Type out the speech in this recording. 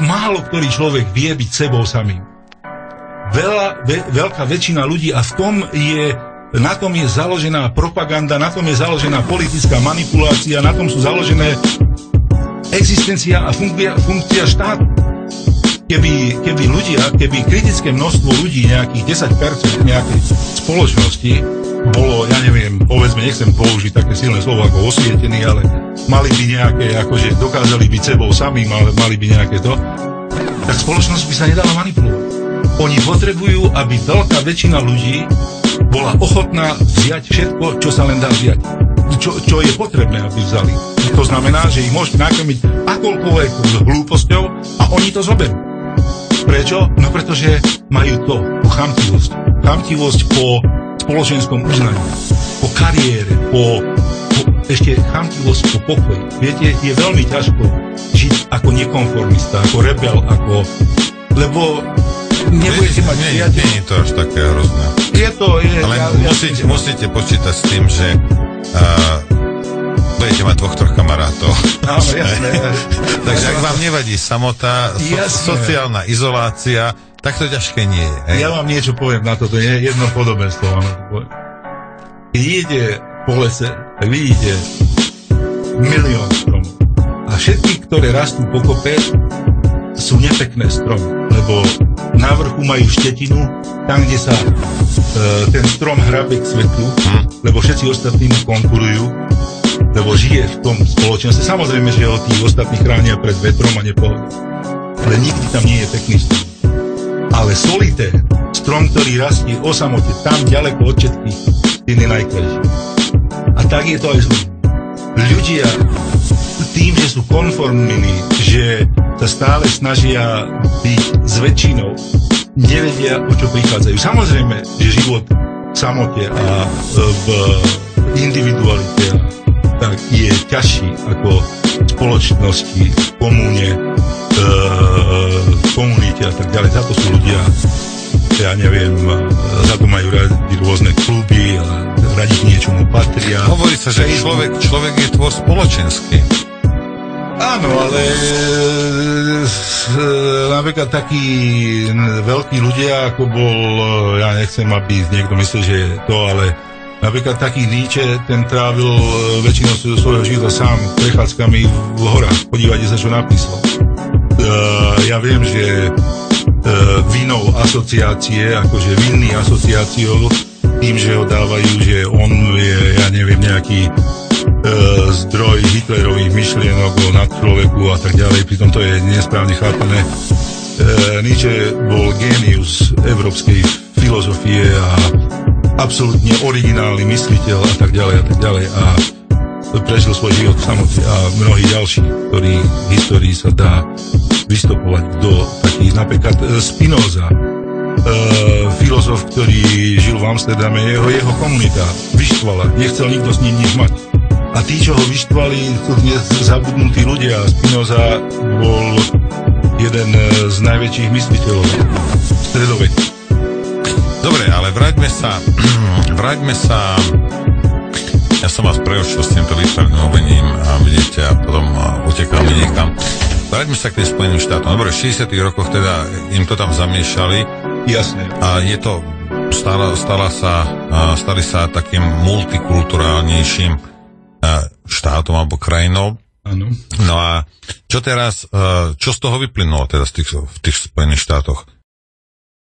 málo ktorý človek vie byť sebou samým. Veľká väčšina ľudí a na tom je založená propaganda, na tom je založená politická manipulácia, na tom sú založené existencia a funkcia štátu. Keby kritické množstvo ľudí, nejakých 10% nejakej spoločnosti bolo, ja neviem, povedzme, nechcem použiť také silné slovo ako osvietený, ale mali by nejaké, akože dokázali byť sebou samým, ale mali by nejaké to, tak spoločnosť by sa nedala manipulovať. Oni potrebujú, aby veľká väčšina ľudí bola ochotná vziať všetko, čo sa len dá vziať. Čo je potrebné, aby vzali. To znamená, že ich môžete nakrmiť akoľkoľvek hlúposťou a oni to zoberú. Prečo? No pretože majú tú chamtivosť. Chamtivosť po spoločenskom uznaní, po kariére, ešte chamtivosť po pokoji. Viete, je veľmi ťažko žiť ako nekonformista, ako rebel, lebo nebudete mať priateľ. Nie je to až také hrozné. Ale musíte počítať s tým, že budete mať 2-3 kamarátov. Áno, jasné. Takže ak vám nevadí samota, sociálna izolácia, tak to ťažké nie je. Hej? Ja vám niečo poviem na toto, jedno podobenstvo. Keď idete po lese, tak vidíte milión stromov. A všetky, ktoré rastú po kope, sú nepekné stromy, lebo na vrchu majú štetinu, tam, kde sa ten strom hrabe k svetlu, lebo všetci ostatní mu konkurujú, lebo žije v tom spoločenstve. Samozrejme, že ho tí ostatní chránia pred vetrom a nepohodou. Ale nikdy tam nie je pekný strom. Ale solité, strom, ktorý rastie o samote, tam ďaleko od všetkých, ten je najkrajší. A tak je to aj s ľuďmi. Ľudia tým, že sú konformní, že sa stále snažia byť s väčšinou, nevedia, o čo prichádzajú. Samozrejme, že život v samote a v individualite tak je ťažší ako v spoločnosti, v komúne, v komunite a tak ďalej. Za to sú ľudia, ja neviem, za to majú radi rôzne kluby a radi k niečomu patria. Hovorí sa, že človek je tvor spoločenský. Áno, ale napríklad takí veľkí ľudia, ako bol, ja nechcem, aby niekto myslel, že je to, ale napríklad taký Nietzsche, ten trávil väčšinou svojho života sám prechádzkami v horách. Podívajte sa, čo napísal. Ja viem, že vinou asociácie, akože vinný asociáciou, tým, že ho dávajú, že on je, ja neviem, nejaký zdroj Hitlerových myšlienok o nadčloveku a tak ďalej, pritom to je nesprávne chápané. Nietzsche bol génius európskej filozofie a absolútne originálny mysliteľ a tak ďalej a prežil svoj život v samote a mnohí ďalší, ktorí v histórii sa dá vystopovať do takých, napríklad Spinoza, filozof, ktorý žil v Amsterdame, jeho komunita vyštvala, nechcel nikto s ním nič mať. A tí, čo ho vyštvali, sú dnes zabudnutí ľudia. Spinoza bol jeden z najväčších mysliteľov stredoveku. Dobre, ale vráťme sa. Ja som vás preočil s týmto vyprenovením a vidíte, a potom utekáme niekam. Vráťme sa k tým Spojeným štátom. Dobre, v 60. rokoch teda im to tam zamiešali. Jasne. A je to stali sa takým multikulturálnejším štátom alebo krajinou. Áno. No a čo teraz, čo z toho vyplynulo teda v tých Spojených štátoch?